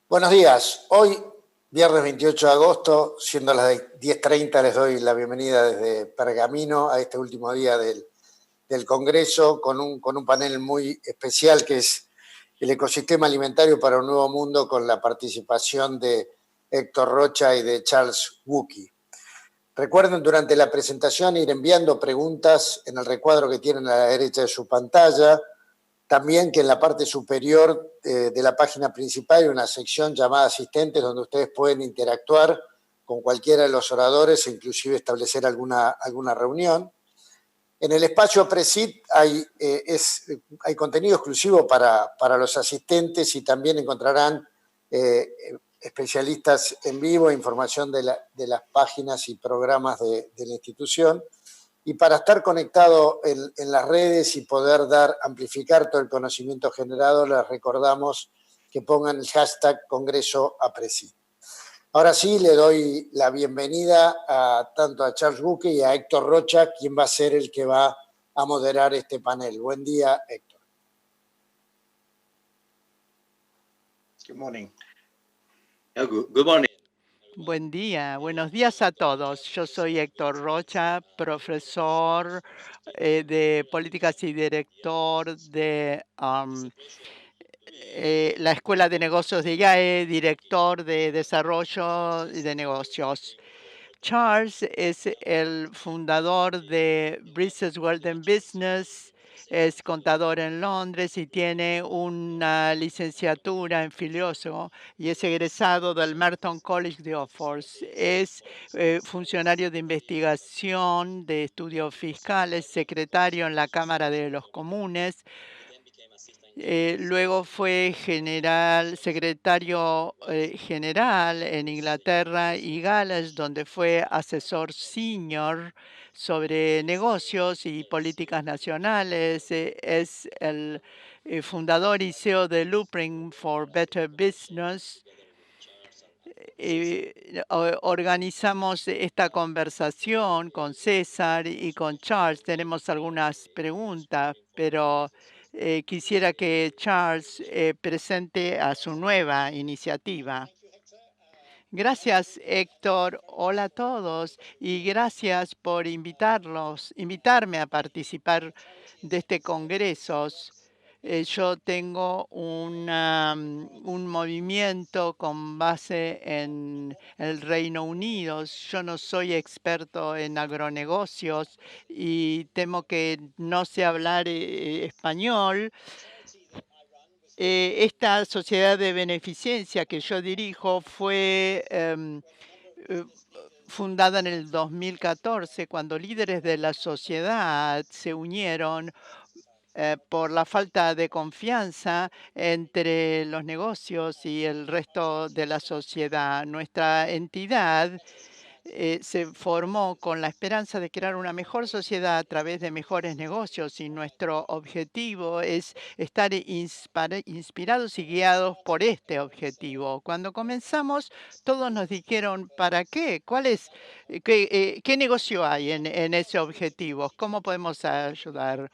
Buenos días. Hoy, viernes 28 de agosto, siendo las 10:30, les doy la bienvenida desde Pergamino a este último día del Congreso con un panel muy especial que es el ecosistema alimentario para un nuevo mundo, con la participación de Héctor Rocha y de Charles Wookey. Recuerden durante la presentación ir enviando preguntas en el recuadro que tienen a la derecha de su pantalla. También que en la parte superior de la página principal hay una sección llamada Asistentes, donde ustedes pueden interactuar con cualquiera de los oradores e inclusive establecer alguna reunión. En el espacio Presit hay contenido exclusivo para los asistentes, y también encontrarán especialistas en vivo, información de las páginas y programas de la institución. Y para estar conectado en las redes y poder amplificar todo el conocimiento generado, les recordamos que pongan el hashtag Congreso Apreci. Ahora sí, le doy la bienvenida tanto a Charles Wookey y a Héctor Rocha, quien va a ser el que va a moderar este panel. Buen día, Héctor. Good morning. Good morning. Buen día, buenos días a todos. Yo soy Héctor Rocha, profesor de políticas y director de la Escuela de Negocios de IAE, director de desarrollo de negocios. Charles es el fundador de Bristol World and Business. Es contador en Londres y tiene una licenciatura en filósofo y es egresado del Merton College de Oxford. Es funcionario de investigación de estudios fiscales, secretario en la Cámara de los Comunes. Luego fue secretario general en Inglaterra y Gales, donde fue asesor senior sobre negocios y políticas nacionales. Es el fundador y CEO de Blueprint for Better Business. Organizamos esta conversación con César y con Charles. Tenemos algunas preguntas, pero quisiera que Charles presente a su nueva iniciativa. Gracias, Héctor. Hola a todos y gracias por invitarme a participar de este congreso. Yo tengo un movimiento con base en el Reino Unido. Yo no soy experto en agronegocios y temo que no sé hablar español. Esta sociedad de beneficencia que yo dirijo fue fundada en el 2014, cuando líderes de la sociedad se unieron por la falta de confianza entre los negocios y el resto de la sociedad. Nuestra entidad se formó con la esperanza de crear una mejor sociedad a través de mejores negocios, y nuestro objetivo es estar inspirados y guiados por este objetivo. Cuando comenzamos, todos nos dijeron, ¿para qué? ¿Qué negocio hay en ese objetivo? ¿Cómo podemos ayudar?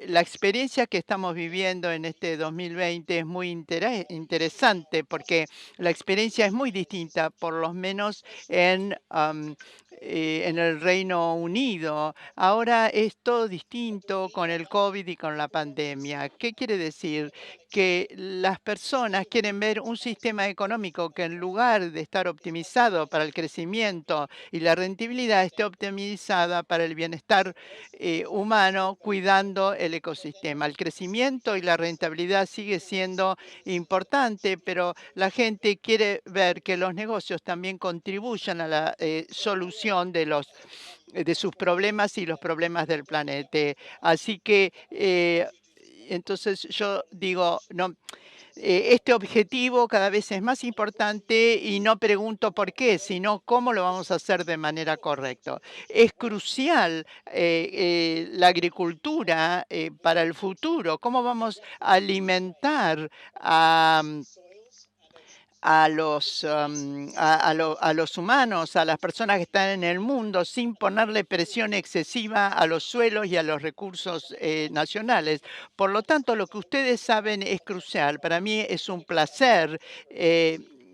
La experiencia que estamos viviendo en este 2020 es muy interesante, porque la experiencia es muy distinta, por lo menos en el Reino Unido. Ahora es todo distinto con el COVID y con la pandemia. ¿Qué quiere decir? Que las personas quieren ver un sistema económico que, en lugar de estar optimizado para el crecimiento y la rentabilidad, esté optimizada para el bienestar humano, cuidando el ecosistema. El crecimiento y la rentabilidad sigue siendo importante, pero la gente quiere ver que los negocios también contribuyan a la solución de sus problemas y los problemas del planeta. Así que entonces yo digo, no, este objetivo cada vez es más importante, y no pregunto por qué, sino cómo lo vamos a hacer de manera correcta. Es crucial la agricultura para el futuro. ¿Cómo vamos a alimentar a los humanos, a las personas que están en el mundo, sin ponerle presión excesiva a los suelos y a los recursos nacionales. Por lo tanto, lo que ustedes saben es crucial. Para mí es un placer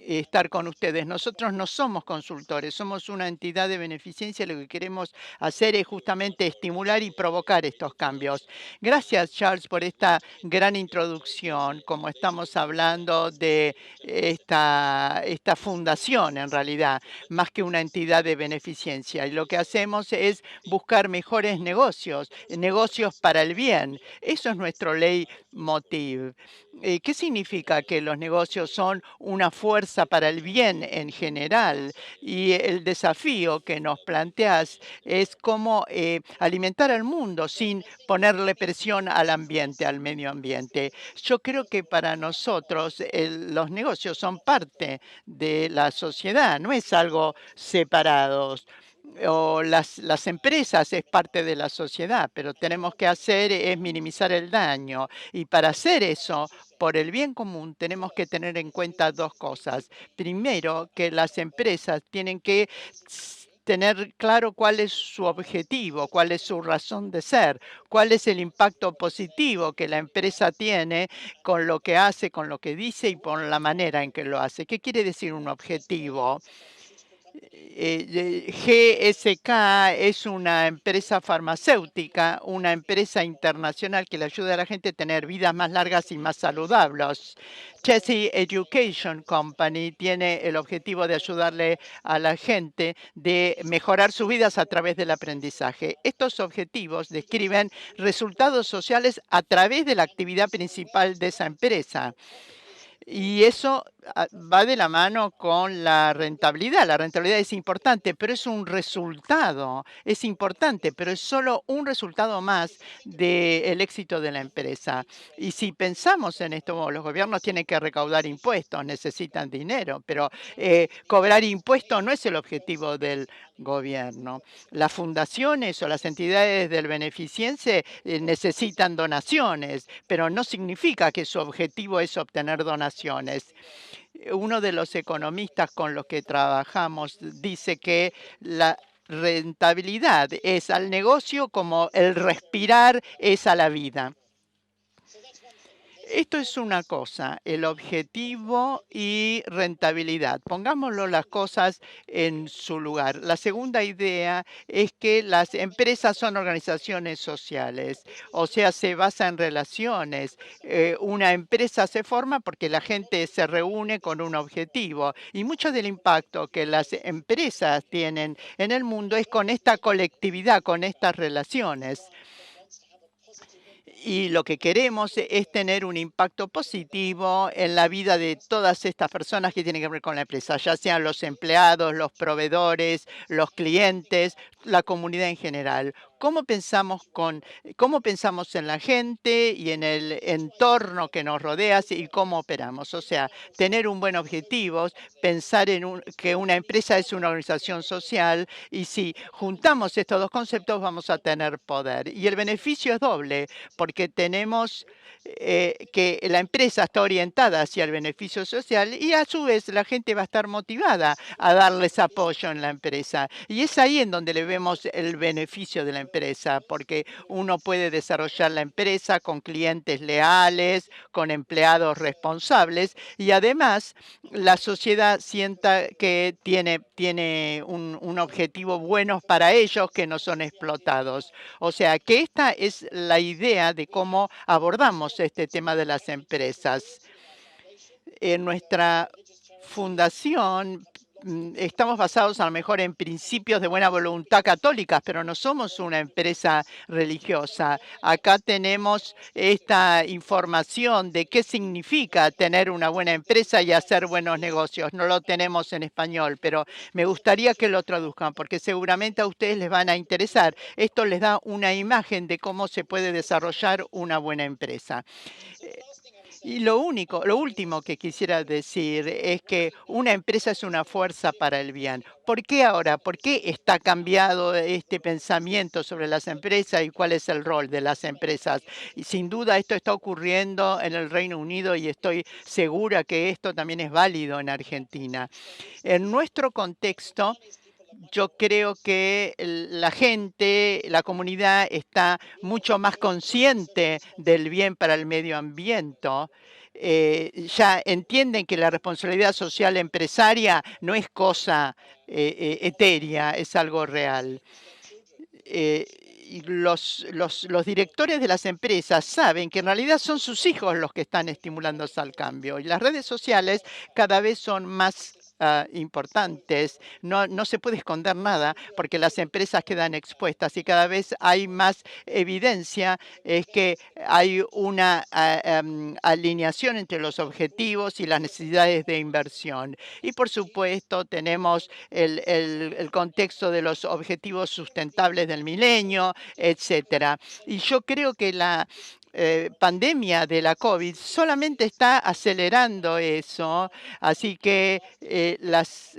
estar con ustedes. Nosotros no somos consultores, somos una entidad de beneficencia. Lo que queremos hacer es justamente estimular y provocar estos cambios. Gracias, Charles, por esta gran introducción. Como estamos hablando de esta fundación, en realidad, más que una entidad de beneficencia. Y lo que hacemos es buscar mejores negocios, negocios para el bien. Eso es nuestro leitmotiv. ¿Qué significa? Que los negocios son una fuerza para el bien en general, y el desafío que nos planteas es cómo alimentar al mundo sin ponerle presión al ambiente, al medio ambiente. Yo creo que para nosotros los negocios son parte de la sociedad, no es algo separado. O las empresas es parte de la sociedad, pero tenemos que hacer es minimizar el daño. Y para hacer eso, por el bien común, tenemos que tener en cuenta dos cosas. Primero, que las empresas tienen que tener claro cuál es su objetivo, cuál es su razón de ser, cuál es el impacto positivo que la empresa tiene con lo que hace, con lo que dice y con la manera en que lo hace. ¿Qué quiere decir un objetivo? GSK es una empresa farmacéutica, una empresa internacional que le ayuda a la gente a tener vidas más largas y más saludables. Chelsea Education Company tiene el objetivo de ayudarle a la gente de mejorar sus vidas a través del aprendizaje. Estos objetivos describen resultados sociales a través de la actividad principal de esa empresa. Y eso va de la mano con la rentabilidad. La rentabilidad es importante, pero es un resultado. Es importante, pero es solo un resultado más del éxito de la empresa. Y si pensamos en esto, los gobiernos tienen que recaudar impuestos, necesitan dinero, pero cobrar impuestos no es el objetivo del gobierno. Las fundaciones o las entidades del beneficencia necesitan donaciones, pero no significa que su objetivo es obtener donaciones. Uno de los economistas con los que trabajamos dice que la rentabilidad es al negocio como el respirar es a la vida. Esto es una cosa, el objetivo y rentabilidad. Pongámoslo las cosas en su lugar. La segunda idea es que las empresas son organizaciones sociales, o sea, se basa en relaciones. Una empresa se forma porque la gente se reúne con un objetivo, y mucho del impacto que las empresas tienen en el mundo es con esta colectividad, con estas relaciones. Y lo que queremos es tener un impacto positivo en la vida de todas estas personas que tienen que ver con la empresa, ya sean los empleados, los proveedores, los clientes, la comunidad en general. ¿Cómo pensamos en la gente y en el entorno que nos rodea y cómo operamos? O sea, tener un buen objetivo, pensar en que una empresa es una organización social, y si juntamos estos dos conceptos vamos a tener poder. Y el beneficio es doble, porque tenemos que la empresa está orientada hacia el beneficio social, y a su vez la gente va a estar motivada a darles apoyo en la empresa. Y es ahí en donde le vemos el beneficio de la empresa, porque uno puede desarrollar la empresa con clientes leales, con empleados responsables, y además la sociedad sienta que tiene un objetivo bueno para ellos, que no son explotados. O sea, que esta es la idea de cómo abordamos este tema de las empresas. En nuestra fundación estamos basados a lo mejor en principios de buena voluntad católicas, pero no somos una empresa religiosa. Acá tenemos esta información de qué significa tener una buena empresa y hacer buenos negocios. No lo tenemos en español, pero me gustaría que lo traduzcan, porque seguramente a ustedes les van a interesar. Esto les da una imagen de cómo se puede desarrollar una buena empresa. Y lo último que quisiera decir es que una empresa es una fuerza para el bien. ¿Por qué ahora? ¿Por qué está cambiado este pensamiento sobre las empresas y cuál es el rol de las empresas? Y sin duda esto está ocurriendo en el Reino Unido y estoy segura que esto también es válido en Argentina. En nuestro contexto, yo creo que la gente, la comunidad está mucho más consciente del bien para el medio ambiente. Ya entienden que la responsabilidad social empresaria no es cosa etérea, es algo real. Y los directores de las empresas saben que en realidad son sus hijos los que están estimulándose al cambio. Y las redes sociales cada vez son más importantes. No se puede esconder nada porque las empresas quedan expuestas y cada vez hay más evidencia. Es que hay una alineación entre los objetivos y las necesidades de inversión. Y por supuesto tenemos el contexto de los objetivos sustentables del milenio, etcétera. Y yo creo que la pandemia de la COVID solamente está acelerando eso, así que las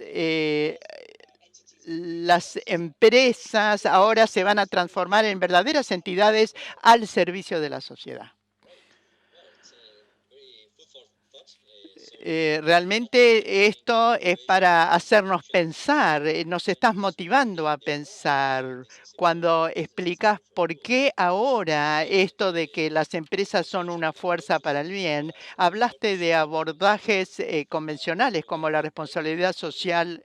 empresas ahora se van a transformar en verdaderas entidades al servicio de la sociedad. Realmente esto es para hacernos pensar, nos estás motivando a pensar cuando explicas por qué ahora esto de que las empresas son una fuerza para el bien. Hablaste de abordajes convencionales como la responsabilidad social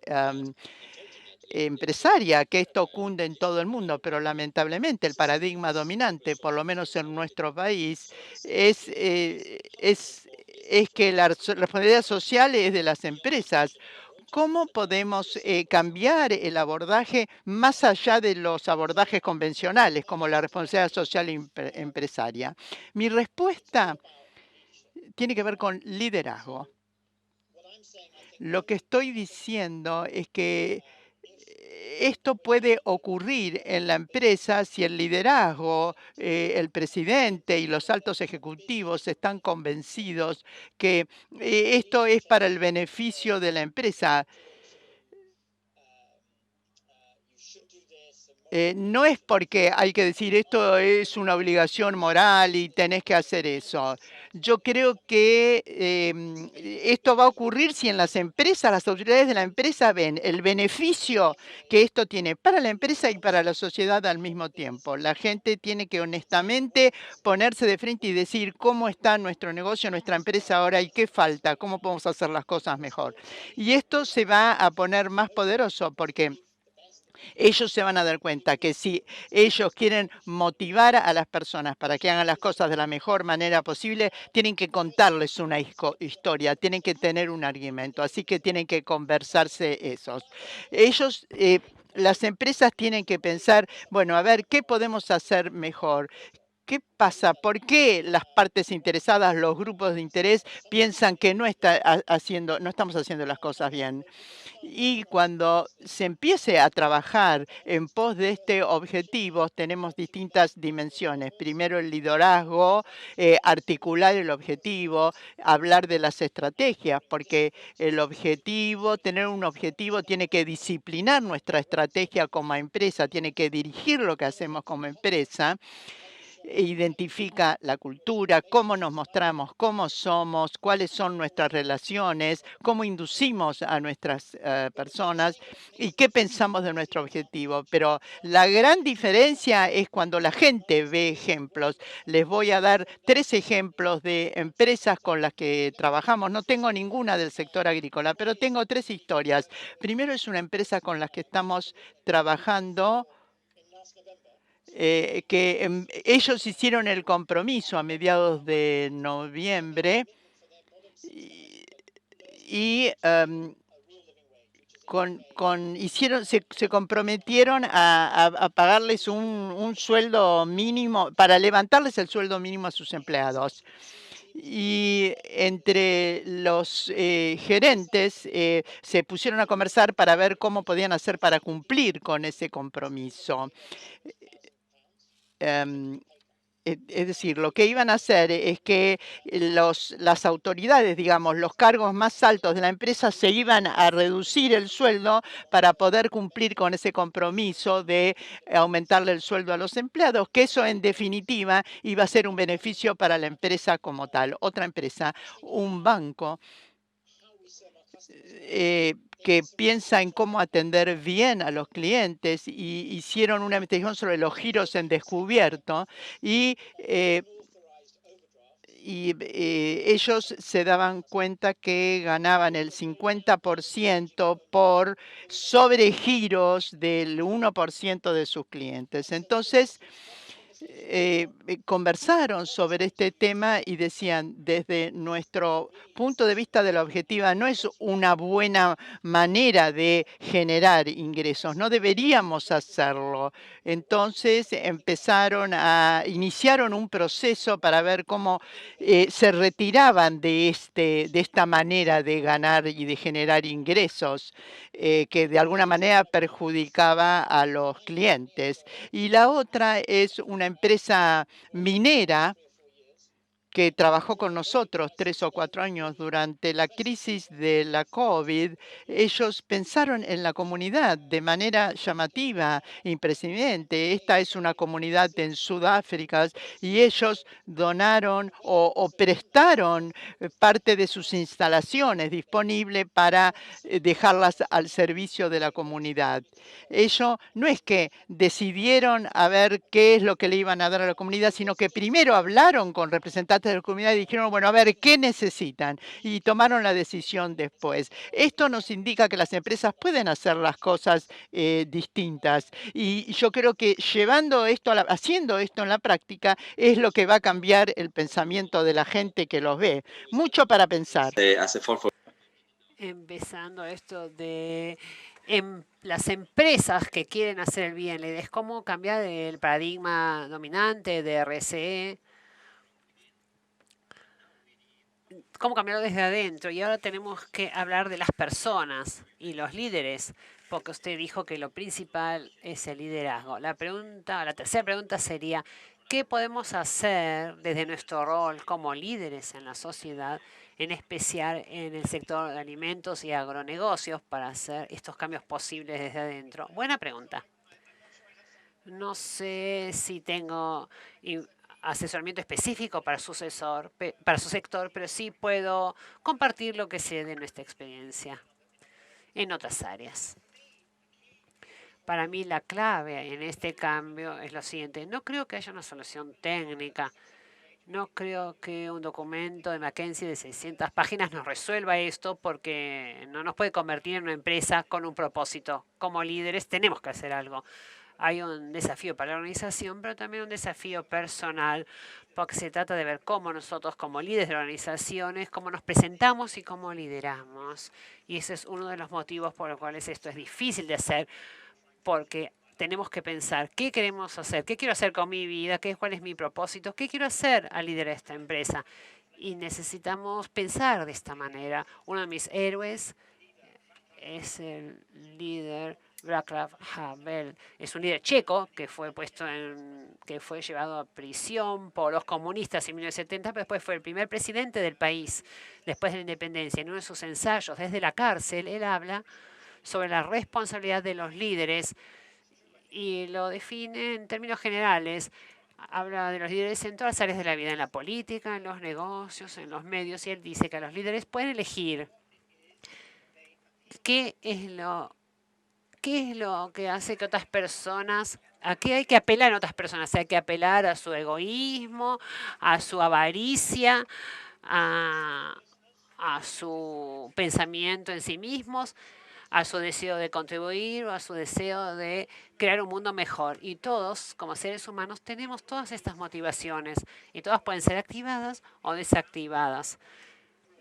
empresaria, que esto cunde en todo el mundo, pero lamentablemente el paradigma dominante, por lo menos en nuestro país, es que la responsabilidad social es de las empresas. ¿Cómo podemos cambiar el abordaje más allá de los abordajes convencionales, como la responsabilidad social empresaria? Mi respuesta tiene que ver con liderazgo. Lo que estoy diciendo es que esto puede ocurrir en la empresa si el liderazgo, el presidente y los altos ejecutivos están convencidos que esto es para el beneficio de la empresa. No es porque hay que decir esto es una obligación moral y tenés que hacer eso. Yo creo que esto va a ocurrir si en las empresas, las autoridades de la empresa ven el beneficio que esto tiene para la empresa y para la sociedad al mismo tiempo. La gente tiene que honestamente ponerse de frente y decir cómo está nuestro negocio, nuestra empresa ahora y qué falta, cómo podemos hacer las cosas mejor. Y esto se va a poner más poderoso porque ellos se van a dar cuenta que si ellos quieren motivar a las personas para que hagan las cosas de la mejor manera posible, tienen que contarles una historia, tienen que tener un argumento, así que tienen que conversarse esos. Ellos, las empresas tienen que pensar, bueno, a ver, ¿qué podemos hacer mejor? ¿Qué pasa? ¿Por qué las partes interesadas, los grupos de interés, piensan que no estamos haciendo las cosas bien? Y cuando se empiece a trabajar en pos de este objetivo, tenemos distintas dimensiones. Primero, el liderazgo, articular el objetivo, hablar de las estrategias, porque tener un objetivo tiene que disciplinar nuestra estrategia como empresa, tiene que dirigir lo que hacemos como empresa, identifica la cultura, cómo nos mostramos, cómo somos, cuáles son nuestras relaciones, cómo inducimos a nuestras personas y qué pensamos de nuestro objetivo. Pero la gran diferencia es cuando la gente ve ejemplos. Les voy a dar 3 ejemplos de empresas con las que trabajamos. No tengo ninguna del sector agrícola, pero tengo 3 historias. Primero es una empresa con la que estamos trabajando que ellos hicieron el compromiso a mediados de noviembre y se comprometieron a pagarles un sueldo mínimo, para levantarles el sueldo mínimo a sus empleados. Y entre los gerentes se pusieron a conversar para ver cómo podían hacer para cumplir con ese compromiso. Em, Es decir, lo que iban a hacer es que las autoridades, digamos, los cargos más altos de la empresa se iban a reducir el sueldo para poder cumplir con ese compromiso de aumentarle el sueldo a los empleados, que eso en definitiva iba a ser un beneficio para la empresa como tal. Otra empresa, un banco, que piensa en cómo atender bien a los clientes y hicieron una investigación sobre los giros en descubierto y ellos se daban cuenta que ganaban el 50% por sobregiros del 1% de sus clientes. Entonces, conversaron sobre este tema y decían, desde nuestro punto de vista de la objetiva, no es una buena manera de generar ingresos, no deberíamos hacerlo. Entonces iniciaron un proceso para ver cómo se retiraban de esta manera de ganar y de generar ingresos que de alguna manera perjudicaba a los clientes. Y la otra es una empresa minera que trabajó con nosotros 3 o 4 años durante la crisis de la COVID. Ellos pensaron en la comunidad de manera llamativa, impresionante. Esta es una comunidad en Sudáfrica y ellos donaron o prestaron parte de sus instalaciones disponibles para dejarlas al servicio de la comunidad. Ellos no es que decidieron a ver qué es lo que le iban a dar a la comunidad, sino que primero hablaron con representantes de la comunidad y dijeron, bueno, a ver, ¿qué necesitan? Y tomaron la decisión después. Esto nos indica que las empresas pueden hacer las cosas distintas. Y yo creo que haciendo esto en la práctica es lo que va a cambiar el pensamiento de la gente que los ve. Mucho para pensar. Empezando esto de las empresas que quieren hacer el bien, es cómo cambiar el paradigma dominante de RCE, cómo cambiarlo desde adentro. Y ahora tenemos que hablar de las personas y los líderes, porque usted dijo que lo principal es el liderazgo. La tercera pregunta sería, ¿qué podemos hacer desde nuestro rol como líderes en la sociedad, en especial en el sector de alimentos y agronegocios, para hacer estos cambios posibles desde adentro? Buena pregunta. No sé si tengo asesoramiento específico para su sector, pero sí puedo compartir lo que sé de nuestra experiencia en otras áreas. Para mí la clave en este cambio es lo siguiente. No creo que haya una solución técnica. No creo que un documento de McKinsey de 600 páginas nos resuelva esto, porque no nos puede convertir en una empresa con un propósito. Como líderes tenemos que hacer algo. Hay un desafío para la organización, pero también un desafío personal, porque se trata de ver cómo nosotros como líderes de organizaciones, cómo nos presentamos y cómo lideramos. Y ese es uno de los motivos por los cuales esto es difícil de hacer, porque tenemos que pensar qué queremos hacer, qué quiero hacer con mi vida, cuál es mi propósito, qué quiero hacer al liderar esta empresa. Y necesitamos pensar de esta manera. Uno de mis héroes es el líder Václav Havel. Es un líder checo que fue llevado a prisión por los comunistas en 1970, pero después fue el primer presidente del país después de la independencia. En uno de sus ensayos desde la cárcel, él habla sobre la responsabilidad de los líderes y lo define en términos generales. Habla de los líderes en todas las áreas de la vida, en la política, en los negocios, en los medios, y él dice que los líderes pueden elegir qué es lo que hace que otras personas, a qué hay que apelar en otras personas. Hay que apelar a su egoísmo, a su avaricia, a su pensamiento en sí mismos, a su deseo de contribuir o a su deseo de crear un mundo mejor. Y todos, como seres humanos, tenemos todas estas motivaciones y todas pueden ser activadas o desactivadas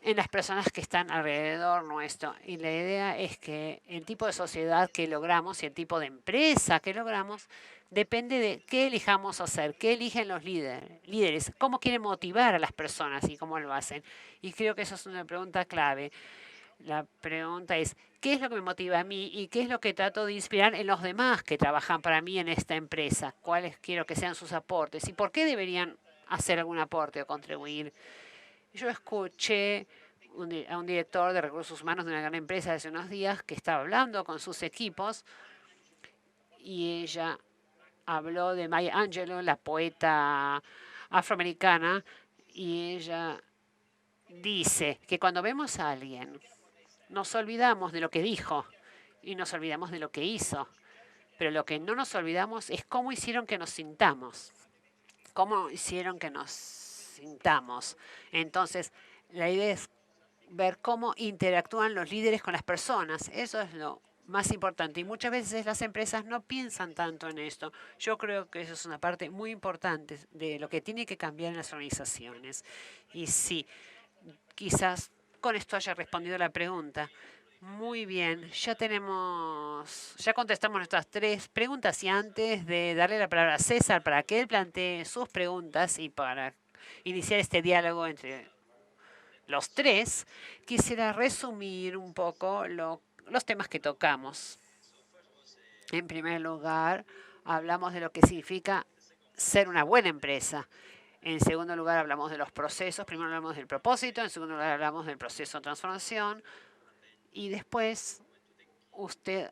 en las personas que están alrededor nuestro. Y la idea es que el tipo de sociedad que logramos y el tipo de empresa que logramos depende de qué elijamos hacer, qué eligen los líderes, cómo quieren motivar a las personas y cómo lo hacen. Y creo que eso es una pregunta clave. La pregunta es, ¿qué es lo que me motiva a mí y qué es lo que trato de inspirar en los demás que trabajan para mí en esta empresa? ¿Cuáles quiero que sean sus aportes? ¿Y por qué deberían hacer algún aporte o contribuir? Yo escuché a un director de recursos humanos de una gran empresa hace unos días que estaba hablando con sus equipos y ella habló de Maya Angelou, la poeta afroamericana, y ella dice que cuando vemos a alguien nos olvidamos de lo que dijo y nos olvidamos de lo que hizo, pero lo que no nos olvidamos es cómo hicieron que nos sintamos, cómo hicieron que nos sintamos. Entonces, la idea es ver cómo interactúan los líderes con las personas. Eso es lo más importante. Y muchas veces las empresas no piensan tanto en esto. Yo creo que eso es una parte muy importante de lo que tiene que cambiar en las organizaciones. Y sí, quizás con esto haya respondido la pregunta. Muy bien, ya contestamos nuestras 3 preguntas y antes de darle la palabra a César para que él plantee sus preguntas y para iniciar este diálogo entre los 3, quisiera resumir un poco los temas que tocamos. En primer lugar, hablamos de lo que significa ser una buena empresa. En segundo lugar, hablamos de los procesos. Primero hablamos del propósito. En segundo lugar, hablamos del proceso de transformación. Y después, usted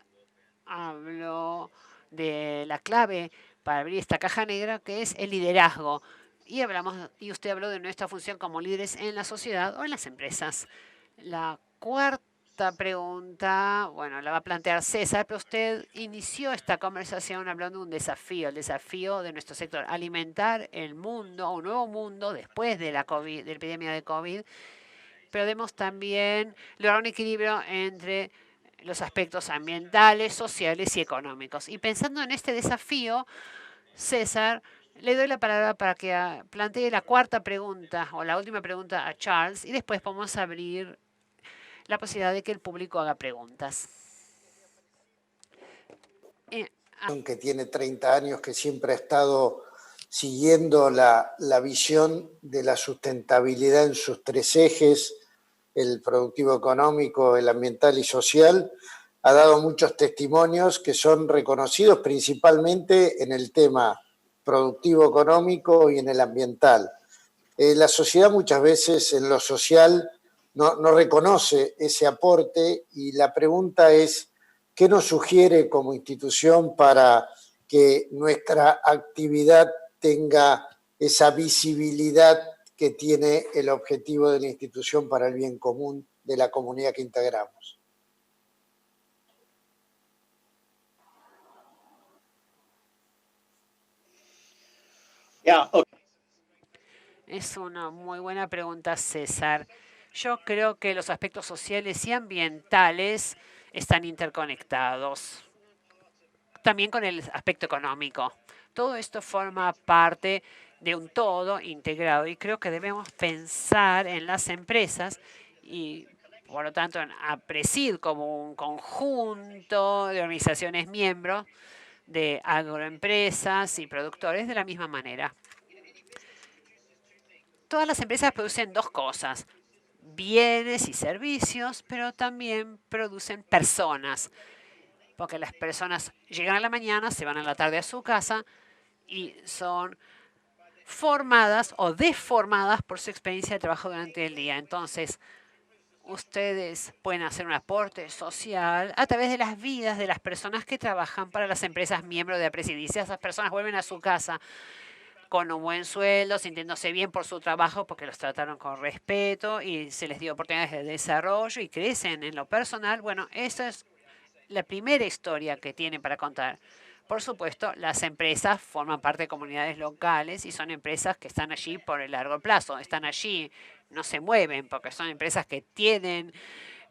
habló de la clave para abrir esta caja negra, que es el liderazgo. Y usted habló de nuestra función como líderes en la sociedad o en las empresas. La cuarta pregunta, bueno, la va a plantear César, pero usted inició esta conversación hablando de un desafío, el desafío de nuestro sector, alimentar el mundo, un nuevo mundo después de la epidemia de COVID, pero debemos también lograr un equilibrio entre los aspectos ambientales, sociales y económicos. Y pensando en este desafío, César, le doy la palabra para que plantee la cuarta pregunta o la última pregunta a Charles y después podemos abrir la posibilidad de que el público haga preguntas. Que tiene 30 años, que siempre ha estado siguiendo la visión de la sustentabilidad en sus 3 ejes, el productivo económico, el ambiental y social, ha dado muchos testimonios que son reconocidos principalmente en el tema productivo económico y en el ambiental. La sociedad muchas veces en lo social no reconoce ese aporte y la pregunta es, ¿qué nos sugiere como institución para que nuestra actividad tenga esa visibilidad que tiene el objetivo de la institución para el bien común de la comunidad que integramos? Es una muy buena pregunta, César. Yo creo que los aspectos sociales y ambientales están interconectados, también con el aspecto económico. Todo esto forma parte de un todo integrado y creo que debemos pensar en las empresas y por lo tanto en APRESID como un conjunto de organizaciones miembros de agroempresas y productores de la misma manera. Todas las empresas producen 2 cosas, bienes y servicios, pero también producen personas, porque las personas llegan a la mañana, se van a la tarde a su casa y son formadas o deformadas por su experiencia de trabajo durante el día. Entonces, ustedes pueden hacer un aporte social a través de las vidas de las personas que trabajan para las empresas miembros de APRESID. Y si esas personas vuelven a su casa con un buen sueldo, sintiéndose bien por su trabajo porque los trataron con respeto y se les dio oportunidades de desarrollo y crecen en lo personal, bueno, esa es la primera historia que tienen para contar. Por supuesto, las empresas forman parte de comunidades locales y son empresas que están allí por el largo plazo. Están allí, no se mueven porque son empresas que tienen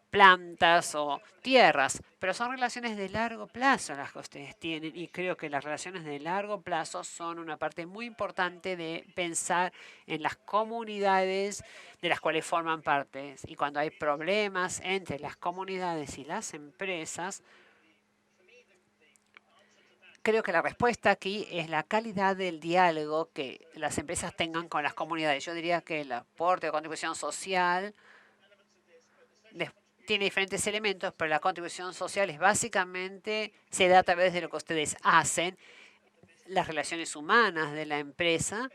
plantas o tierras, pero son relaciones de largo plazo las que ustedes tienen y creo que las relaciones de largo plazo son una parte muy importante de pensar en las comunidades de las cuales forman parte. Y cuando hay problemas entre las comunidades y las empresas, creo que la respuesta aquí es la calidad del diálogo que las empresas tengan con las comunidades. Yo diría que el aporte de contribución social tiene diferentes elementos, pero la contribución social es básicamente, se da a través de lo que ustedes hacen, las relaciones humanas de la empresa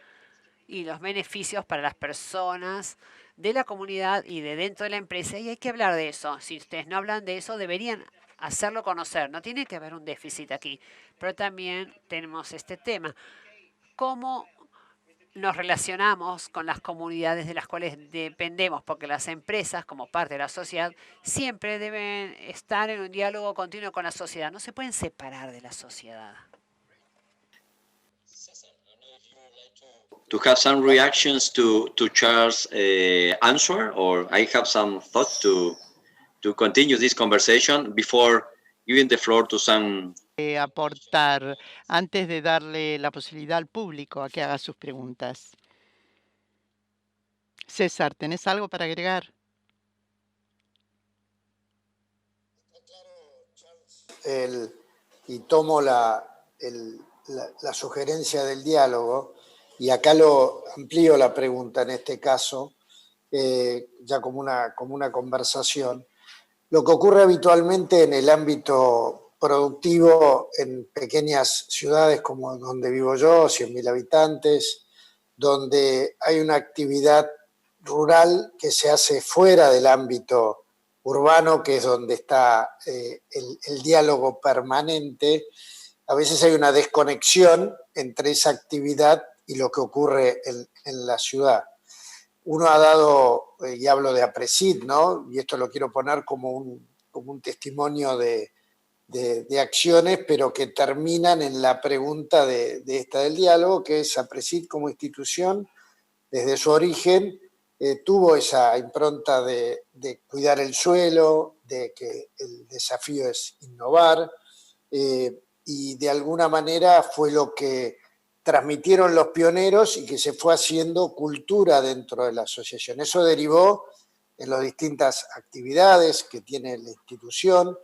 y los beneficios para las personas de la comunidad y de dentro de la empresa. Y hay que hablar de eso. Si ustedes no hablan de eso, deberían hacerlo conocer. No tiene que haber un déficit aquí, pero también tenemos este tema. ¿Cómo nos relacionamos con las comunidades de las cuales dependemos? Porque las empresas, como parte de la sociedad, siempre deben estar en un diálogo continuo con la sociedad. No se pueden separar de la sociedad. To have some reactions to Charles' answer, or I have some thoughts to continue this conversation before giving the floor to some. Aportar antes de darle la posibilidad al público a que haga sus preguntas. César, ¿tenés algo para agregar? Y tomo la sugerencia del diálogo, y acá lo amplío la pregunta en este caso, ya como una conversación. Lo que ocurre habitualmente en el ámbito productivo en pequeñas ciudades como donde vivo yo, 100.000 habitantes, donde hay una actividad rural que se hace fuera del ámbito urbano, que es donde está el diálogo permanente. A veces hay una desconexión entre esa actividad y lo que ocurre en la ciudad. Uno ha dado, y hablo de APRESID, ¿no? Y esto lo quiero poner como un testimonio de acciones, pero que terminan en la pregunta de esta del diálogo, que es APRESID como institución, desde su origen, tuvo esa impronta de cuidar el suelo, de que el desafío es innovar, y de alguna manera fue lo que transmitieron los pioneros y que se fue haciendo cultura dentro de la asociación. Eso derivó en las distintas actividades que tiene la institución,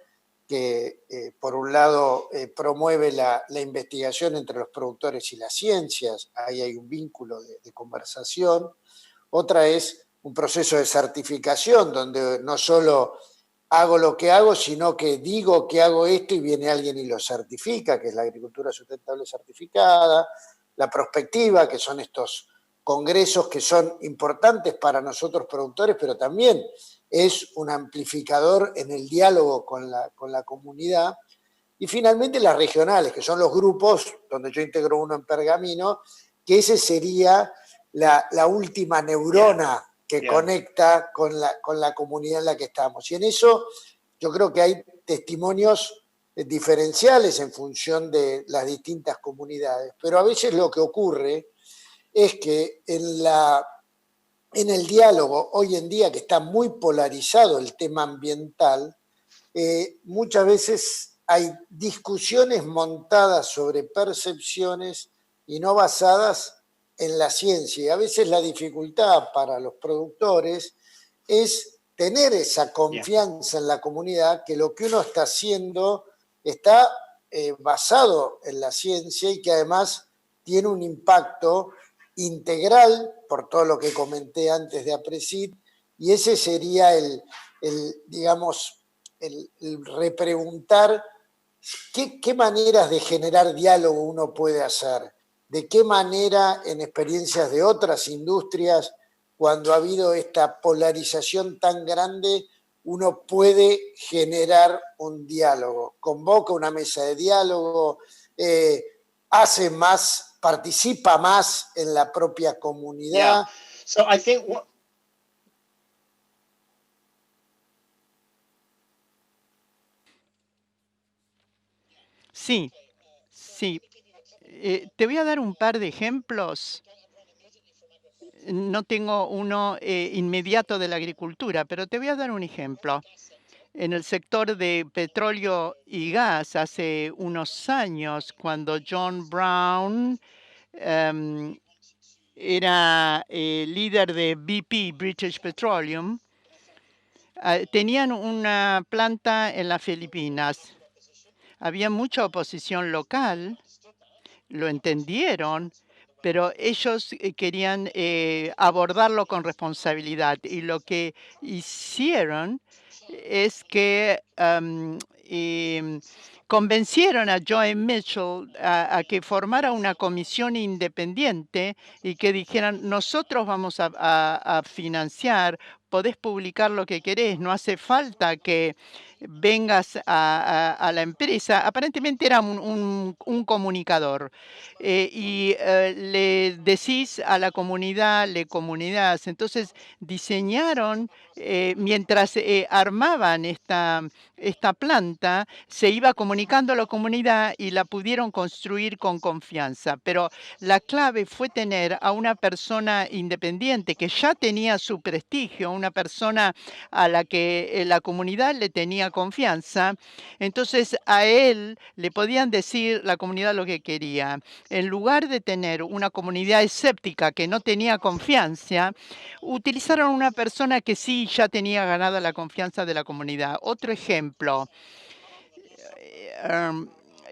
que por un lado promueve la investigación entre los productores y las ciencias, ahí hay un vínculo de conversación. Otra es un proceso de certificación, donde no solo hago lo que hago, sino que digo que hago esto y viene alguien y lo certifica, que es la agricultura sustentable certificada, la prospectiva, que son estos congresos que son importantes para nosotros productores, pero también es un amplificador en el diálogo con la comunidad. Y finalmente las regionales, que son los grupos, donde yo integro uno en Pergamino, que ese sería la última neurona que conecta con la comunidad en la que estamos. Y en eso yo creo que hay testimonios diferenciales en función de las distintas comunidades, pero a veces lo que ocurre es que en el diálogo, hoy en día que está muy polarizado el tema ambiental, muchas veces hay discusiones montadas sobre percepciones y no basadas en la ciencia. Y a veces la dificultad para los productores es tener esa confianza en la comunidad, que lo que uno está haciendo está basado en la ciencia y que además tiene un impacto integral, por todo lo que comenté antes de APRESID, y ese sería el repreguntar qué maneras de generar diálogo uno puede hacer, de qué manera en experiencias de otras industrias, cuando ha habido esta polarización tan grande, uno puede generar un diálogo, convoca una mesa de diálogo, hace más, participa más en la propia comunidad. Yeah. So I think Sí. Te voy a dar un par de ejemplos. No tengo uno inmediato de la agricultura, pero te voy a dar un ejemplo. En el sector de petróleo y gas, hace unos años, cuando John Brown era líder de BP, British Petroleum, tenían una planta en las Filipinas. Había mucha oposición local, lo entendieron, pero ellos querían abordarlo con responsabilidad. Y lo que hicieron es que convencieron a Joe Mitchell a que formara una comisión independiente y que dijeran, nosotros vamos a financiar, podés publicar lo que querés, no hace falta que vengas a la empresa. Aparentemente era un comunicador le decís a la comunidad, le comunidades. Entonces diseñaron, mientras armaban esta planta, se iba comunicando a la comunidad y la pudieron construir con confianza. Pero la clave fue tener a una persona independiente que ya tenía su prestigio, una persona a la que la comunidad le tenía confianza. Entonces a él le podían decir la comunidad lo que quería. En lugar de tener una comunidad escéptica que no tenía confianza, utilizaron una persona que sí ya tenía ganada la confianza de la comunidad. Otro ejemplo,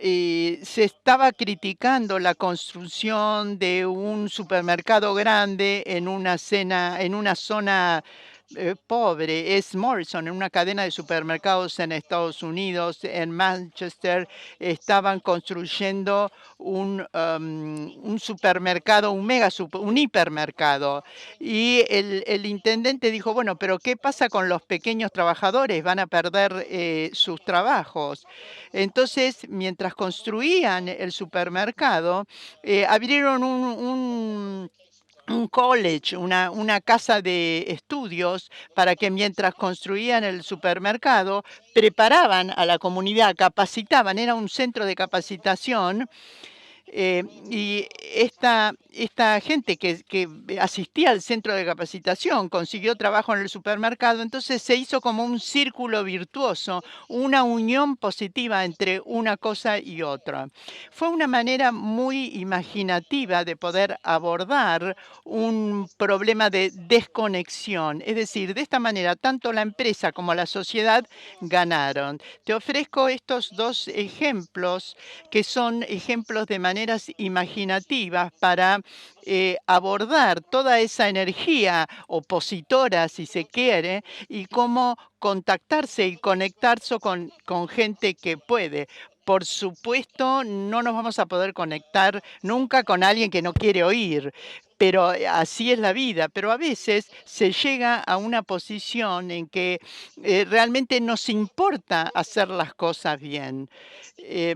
se estaba criticando la construcción de un supermercado grande en una zona pobre. Es Morrison, en una cadena de supermercados en Estados Unidos, en Manchester, estaban construyendo un supermercado, un hipermercado. Y el intendente dijo, bueno, pero ¿qué pasa con los pequeños trabajadores? Van a perder sus trabajos. Entonces, mientras construían el supermercado, abrieron un college, una casa de estudios para que mientras construían el supermercado, preparaban a la comunidad, capacitaban, era un centro de capacitación. Y esta gente que asistía al centro de capacitación consiguió trabajo en el supermercado, entonces se hizo como un círculo virtuoso, una unión positiva entre una cosa y otra. Fue una manera muy imaginativa de poder abordar un problema de desconexión. Es decir, de esta manera, tanto la empresa como la sociedad ganaron. Te ofrezco estos dos ejemplos que son ejemplos de maneras imaginativas para abordar toda esa energía opositora, si se quiere, y cómo contactarse y conectarse con gente que puede. Por supuesto, no nos vamos a poder conectar nunca con alguien que no quiere oír, pero así es la vida. Pero a veces se llega a una posición en que realmente nos importa hacer las cosas bien. Eh,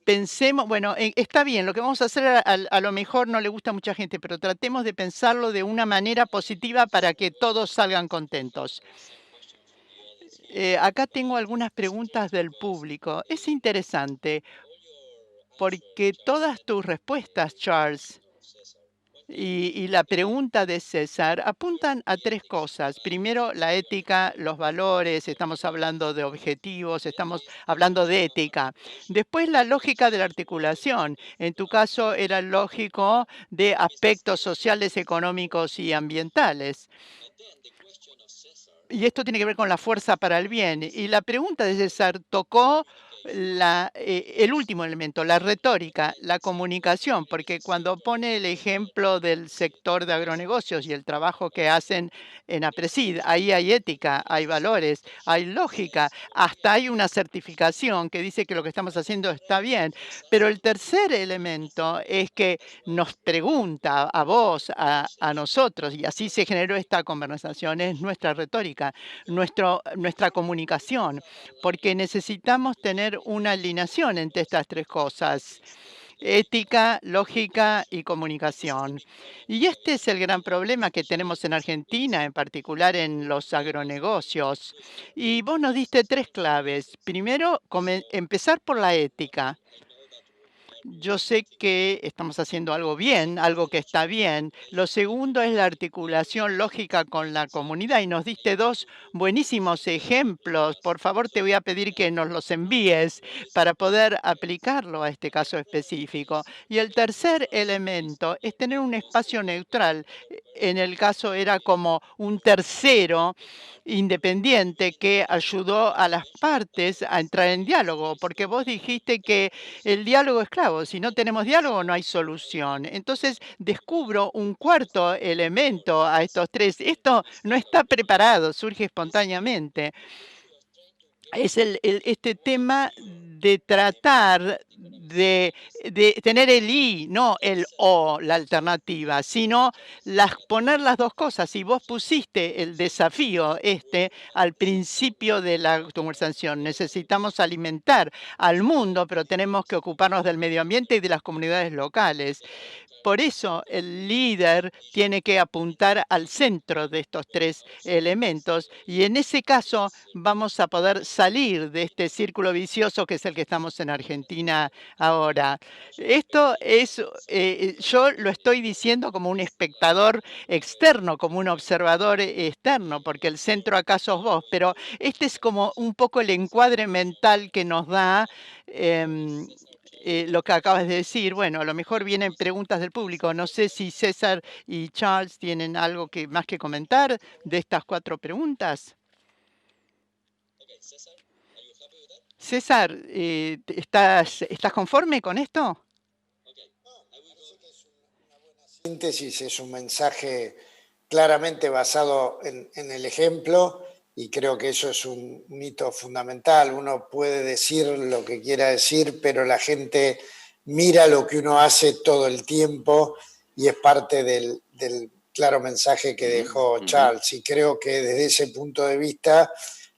Pensemos, bueno, está bien, lo que vamos a hacer a lo mejor no le gusta a mucha gente, pero tratemos de pensarlo de una manera positiva para que todos salgan contentos. Acá tengo algunas preguntas del público. Es interesante porque todas tus respuestas, Charles, y la pregunta de César apuntan a tres cosas. Primero, la ética, los valores, estamos hablando de objetivos, estamos hablando de ética. Después, la lógica de la articulación. En tu caso, era lógico de aspectos sociales, económicos y ambientales. Y esto tiene que ver con la fuerza para el bien. Y la pregunta de César tocó el último elemento, la retórica, la comunicación, porque cuando pone el ejemplo del sector de agronegocios y el trabajo que hacen en APRESID, ahí hay ética, hay valores, hay lógica, hasta hay una certificación que dice que lo que estamos haciendo está bien. Pero el tercer elemento es que nos pregunta a vos, a nosotros, y así se generó esta conversación, es nuestra retórica, nuestra comunicación, porque necesitamos tener una alineación entre estas tres cosas: ética, lógica y comunicación. Y este es el gran problema que tenemos en Argentina, en particular en los agronegocios. Y vos nos diste tres claves. Primero, empezar por la ética. Yo sé que estamos haciendo algo bien, algo que está bien. Lo segundo es la articulación lógica con la comunidad y nos diste dos buenísimos ejemplos. Por favor, te voy a pedir que nos los envíes para poder aplicarlo a este caso específico. Y el tercer elemento es tener un espacio neutral. En el caso era como un tercero independiente que ayudó a las partes a entrar en diálogo, porque vos dijiste que el diálogo es clave. Si no tenemos diálogo, no hay solución. Entonces, descubro un cuarto elemento a estos tres. Esto no está preparado, surge espontáneamente. es este tema de tratar de tener el y, no el o, la alternativa, sino poner las dos cosas. Y vos pusiste el desafío al principio de la conversación. Necesitamos alimentar al mundo, pero tenemos que ocuparnos del medio ambiente y de las comunidades locales. Por eso el líder tiene que apuntar al centro de estos tres elementos y en ese caso vamos a poder salir de este círculo vicioso que es el que estamos en Argentina ahora. Esto es, yo lo estoy diciendo como un espectador externo, como un observador externo, porque el centro acá sos vos, pero este es como un poco el encuadre mental que nos da lo que acabas de decir. Bueno, a lo mejor vienen preguntas del público. No sé si César y Charles tienen algo más que comentar de estas 4 preguntas. César, ¿estás conforme con esto? Síntesis es un mensaje claramente basado en el ejemplo y creo que eso es un hito fundamental. Uno puede decir lo que quiera decir, pero la gente mira lo que uno hace todo el tiempo y es parte del claro mensaje que dejó Charles. Y creo que desde ese punto de vista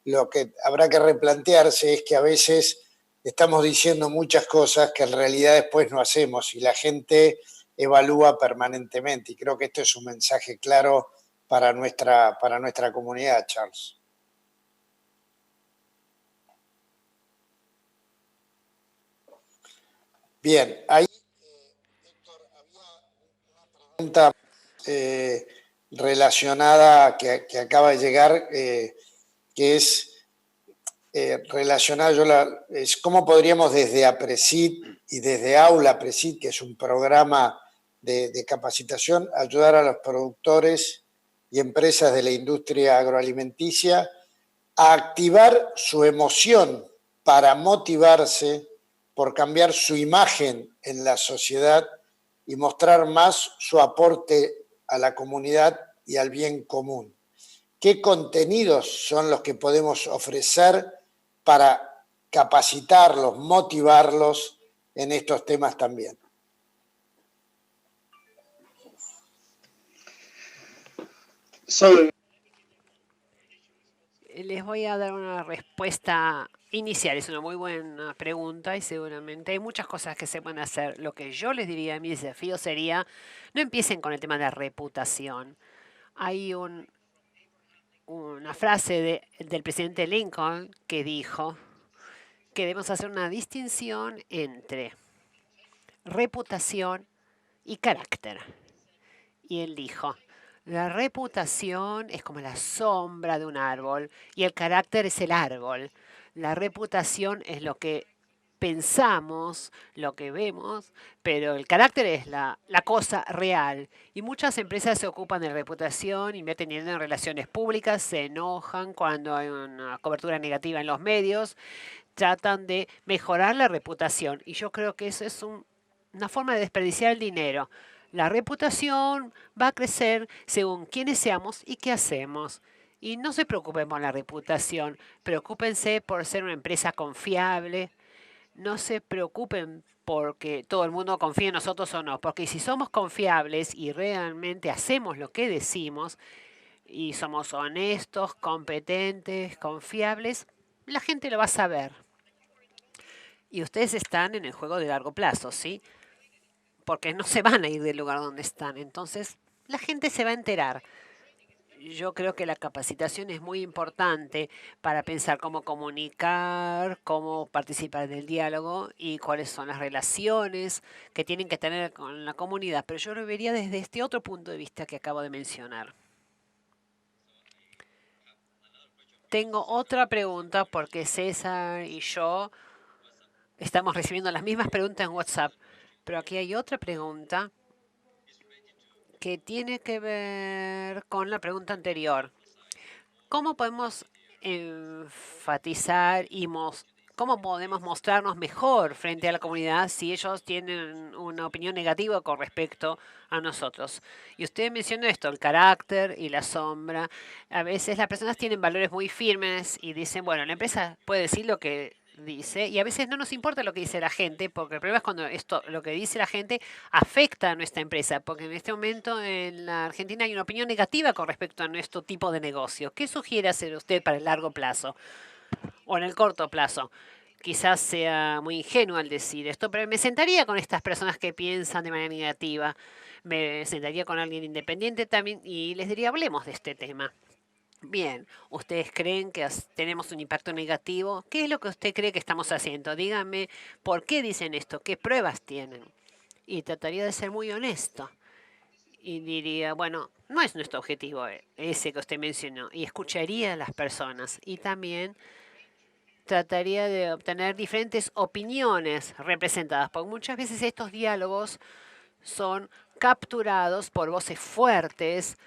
lo que habrá que replantearse es que a veces estamos diciendo muchas cosas que en realidad después no hacemos y la gente evalúa permanentemente. Y creo que esto es un mensaje claro para nuestra comunidad, Charles. Bien, ahí, Héctor, había una pregunta relacionada que acaba de llegar, que es relacionada, es cómo podríamos desde APRESID y desde Aula APRESID, que es un programa de capacitación, ayudar a los productores y empresas de la industria agroalimenticia a activar su emoción para motivarse por cambiar su imagen en la sociedad y mostrar más su aporte a la comunidad y al bien común. ¿Qué contenidos son los que podemos ofrecer para capacitarlos, motivarlos en estos temas también? Les voy a dar una respuesta inicial. Es una muy buena pregunta y seguramente hay muchas cosas que se pueden hacer. Lo que yo les diría, mi desafío sería, no empiecen con el tema de la reputación. Hay una frase del presidente Lincoln que dijo que debemos hacer una distinción entre reputación y carácter. Y él dijo, la reputación es como la sombra de un árbol y el carácter es el árbol. La reputación es lo que pensamos, lo que vemos, pero el carácter es la cosa real. Y muchas empresas se ocupan de reputación, invierten dinero en relaciones públicas, se enojan cuando hay una cobertura negativa en los medios, tratan de mejorar la reputación. Y yo creo que eso es una forma de desperdiciar el dinero. La reputación va a crecer según quiénes seamos y qué hacemos. Y no se preocupen por la reputación, preocúpense por ser una empresa confiable. No se preocupen porque todo el mundo confía en nosotros o no, porque si somos confiables y realmente hacemos lo que decimos y somos honestos, competentes, confiables, la gente lo va a saber. Y ustedes están en el juego de largo plazo, ¿sí? Porque no se van a ir del lugar donde están. Entonces, la gente se va a enterar. Yo creo que la capacitación es muy importante para pensar cómo comunicar, cómo participar del diálogo y cuáles son las relaciones que tienen que tener con la comunidad. Pero yo lo vería desde este otro punto de vista que acabo de mencionar. Tengo otra pregunta porque César y yo estamos recibiendo las mismas preguntas en WhatsApp. Pero aquí hay otra pregunta que tiene que ver con la pregunta anterior. ¿Cómo podemos enfatizar y ¿Cómo podemos mostrarnos mejor frente a la comunidad si ellos tienen una opinión negativa con respecto a nosotros? Y usted mencionó esto, el carácter y la sombra. A veces las personas tienen valores muy firmes y dicen, bueno, la empresa puede decir lo que dice y a veces no nos importa lo que dice la gente, porque el problema es cuando esto, lo que dice la gente afecta a nuestra empresa, porque en este momento en la Argentina hay una opinión negativa con respecto a nuestro tipo de negocio. ¿Qué sugiere hacer usted para el largo plazo o en el corto plazo? Quizás sea muy ingenuo al decir esto, pero me sentaría con estas personas que piensan de manera negativa. Me sentaría con alguien independiente también y les diría, hablemos de este tema. Bien, ¿ustedes creen que tenemos un impacto negativo? ¿Qué es lo que usted cree que estamos haciendo? Dígame, ¿por qué dicen esto? ¿Qué pruebas tienen? Y trataría de ser muy honesto. Y diría, bueno, no es nuestro objetivo ese que usted mencionó. Y escucharía a las personas. Y también trataría de obtener diferentes opiniones representadas, porque muchas veces estos diálogos son capturados por voces fuertes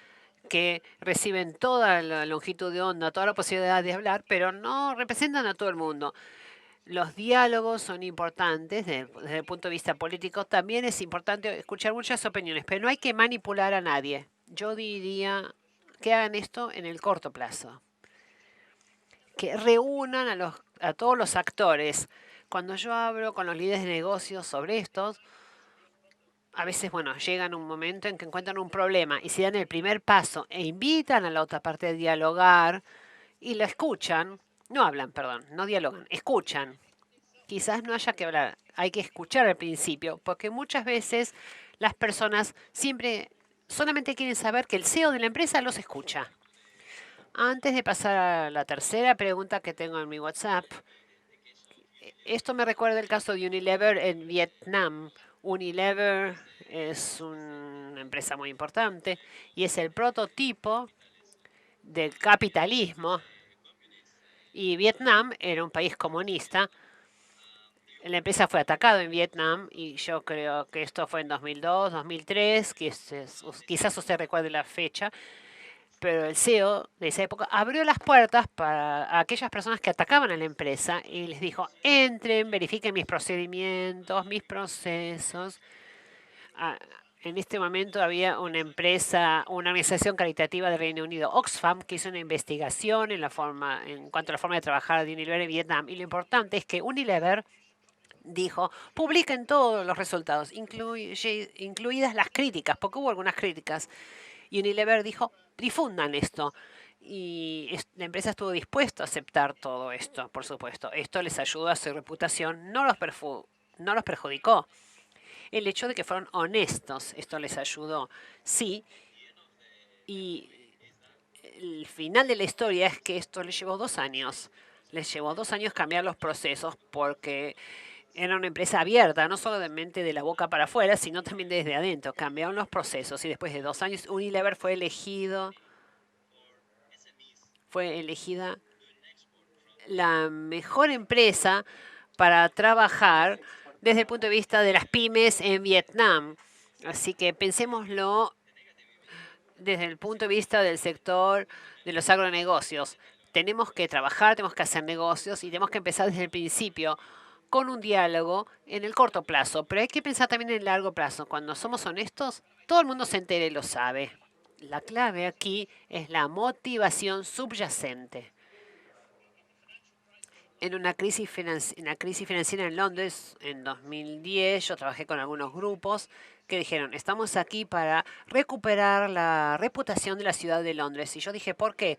que reciben toda la longitud de onda, toda la posibilidad de hablar, pero no representan a todo el mundo. Los diálogos son importantes desde el punto de vista político. También es importante escuchar muchas opiniones, pero no hay que manipular a nadie. Yo diría que hagan esto en el corto plazo, que reúnan a todos los actores. Cuando yo hablo con los líderes de negocios sobre esto, a veces, bueno, llegan un momento en que encuentran un problema y si dan el primer paso e invitan a la otra parte a dialogar y la escuchan, no hablan, perdón, no dialogan, escuchan. Quizás no haya que hablar, hay que escuchar al principio, porque muchas veces las personas siempre solamente quieren saber que el CEO de la empresa los escucha. Antes de pasar a la tercera pregunta que tengo en mi WhatsApp, esto me recuerda el caso de Unilever en Vietnam. Unilever es una empresa muy importante y es el prototipo del capitalismo. Y Vietnam era un país comunista. La empresa fue atacada en Vietnam y yo creo que esto fue en 2002, 2003, quizás usted recuerde la fecha, pero el CEO de esa época abrió las puertas para aquellas personas que atacaban a la empresa y les dijo, entren, verifiquen mis procedimientos, mis procesos. Ah, en este momento había una empresa, una organización caritativa del Reino Unido, Oxfam, que hizo una investigación en cuanto a la forma de trabajar de Unilever en Vietnam. Y lo importante es que Unilever dijo, publiquen todos los resultados, incluidas las críticas, porque hubo algunas críticas. Y Unilever dijo, difundan esto. Y la empresa estuvo dispuesta a aceptar todo esto, por supuesto. Esto les ayudó a su reputación, no los perjudicó. El hecho de que fueron honestos, esto les ayudó. Sí, y el final de la historia es que esto les llevó 2 años. Les llevó 2 años cambiar los procesos porque era una empresa abierta, no solamente de la boca para afuera, sino también desde adentro. Cambiaron los procesos y después de 2 años Unilever fue elegida la mejor empresa para trabajar desde el punto de vista de las pymes en Vietnam. Así que pensémoslo desde el punto de vista del sector de los agronegocios. Tenemos que trabajar, tenemos que hacer negocios y tenemos que empezar desde el principio con un diálogo en el corto plazo, pero hay que pensar también en el largo plazo. Cuando somos honestos, todo el mundo se entera y lo sabe. La clave aquí es la motivación subyacente. En una crisis financiera en Londres, en 2010, yo trabajé con algunos grupos que dijeron, estamos aquí para recuperar la reputación de la ciudad de Londres. Y yo dije, ¿por qué?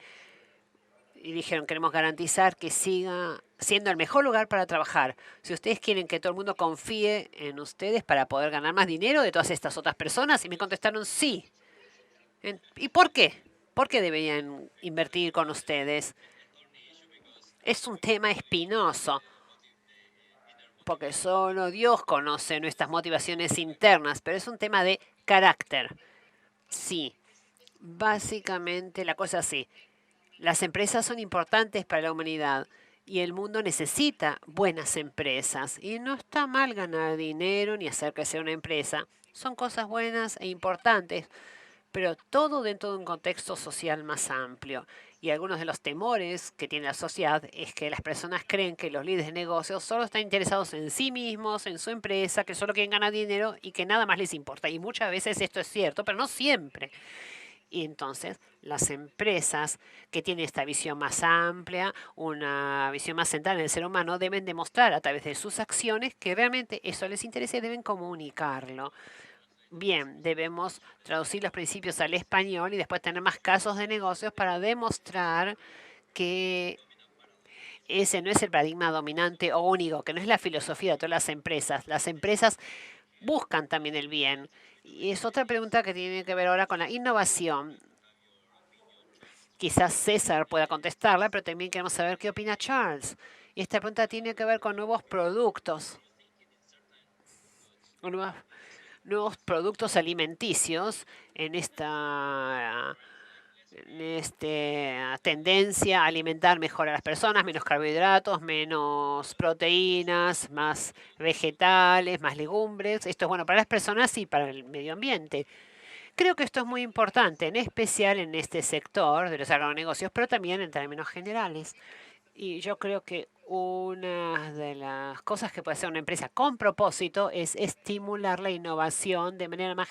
Y dijeron, queremos garantizar que siga siendo el mejor lugar para trabajar. Si ustedes quieren que todo el mundo confíe en ustedes para poder ganar más dinero de todas estas otras personas, y me contestaron sí. ¿Y por qué? ¿Por qué deberían invertir con ustedes? Es un tema espinoso, porque solo Dios conoce nuestras motivaciones internas, pero es un tema de carácter. Sí, básicamente la cosa es así. Las empresas son importantes para la humanidad y el mundo necesita buenas empresas. Y no está mal ganar dinero ni hacer crecer una empresa. Son cosas buenas e importantes, pero todo dentro de un contexto social más amplio. Y algunos de los temores que tiene la sociedad es que las personas creen que los líderes de negocios solo están interesados en sí mismos, en su empresa, que solo quieren ganar dinero y que nada más les importa. Y muchas veces esto es cierto, pero no siempre. Y entonces las empresas que tienen esta visión más amplia, una visión más centrada en el ser humano, deben demostrar a través de sus acciones que realmente eso les interesa y deben comunicarlo. Bien, debemos traducir los principios al español y después tener más casos de negocios para demostrar que ese no es el paradigma dominante o único, que no es la filosofía de todas las empresas. Las empresas buscan también el bien. Y es otra pregunta que tiene que ver ahora con la innovación. Quizás César pueda contestarla, pero también queremos saber qué opina Charles. Y esta pregunta tiene que ver con nuevos productos, con nuevos productos alimenticios en esta tendencia a alimentar mejor a las personas, menos carbohidratos, menos proteínas, más vegetales, más legumbres. Esto es bueno para las personas y para el medio ambiente. Creo que esto es muy importante, en especial en este sector de los agronegocios, pero también en términos generales. Y yo creo que una de las cosas que puede hacer una empresa con propósito es estimular la innovación de manera más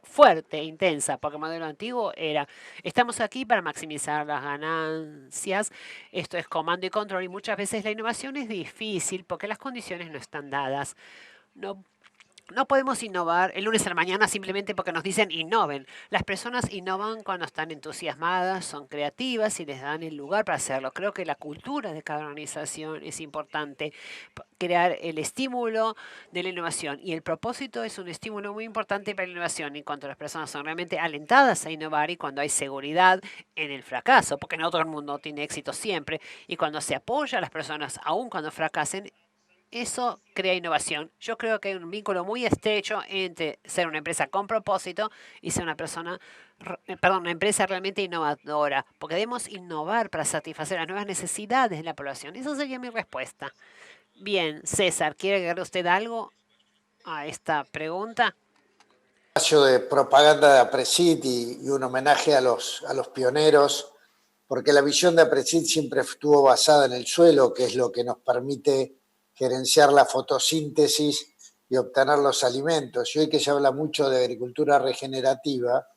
fuerte e intensa, porque el modelo antiguo era, estamos aquí para maximizar las ganancias, esto es comando y control, y muchas veces la innovación es difícil porque las condiciones no están dadas. No no podemos innovar el lunes a la mañana simplemente porque nos dicen innoven. Las personas innovan cuando están entusiasmadas, son creativas y les dan el lugar para hacerlo. Creo que la cultura de cada organización es importante, crear el estímulo de la innovación. Y el propósito es un estímulo muy importante para la innovación. Y cuando las personas son realmente alentadas a innovar y cuando hay seguridad en el fracaso, porque no todo el mundo tiene éxito siempre, y cuando se apoya a las personas aun cuando fracasen, eso crea innovación. Yo creo que hay un vínculo muy estrecho entre ser una empresa con propósito y ser una empresa realmente innovadora, porque debemos innovar para satisfacer las nuevas necesidades de la población. Esa sería mi respuesta. Bien, César, ¿quiere agregar usted algo a esta pregunta? Espacio de propaganda de APRESID y un homenaje a los pioneros, porque la visión de APRESID siempre estuvo basada en el suelo, que es lo que nos permite gerenciar la fotosíntesis y obtener los alimentos. Y hoy que se habla mucho de agricultura regenerativa,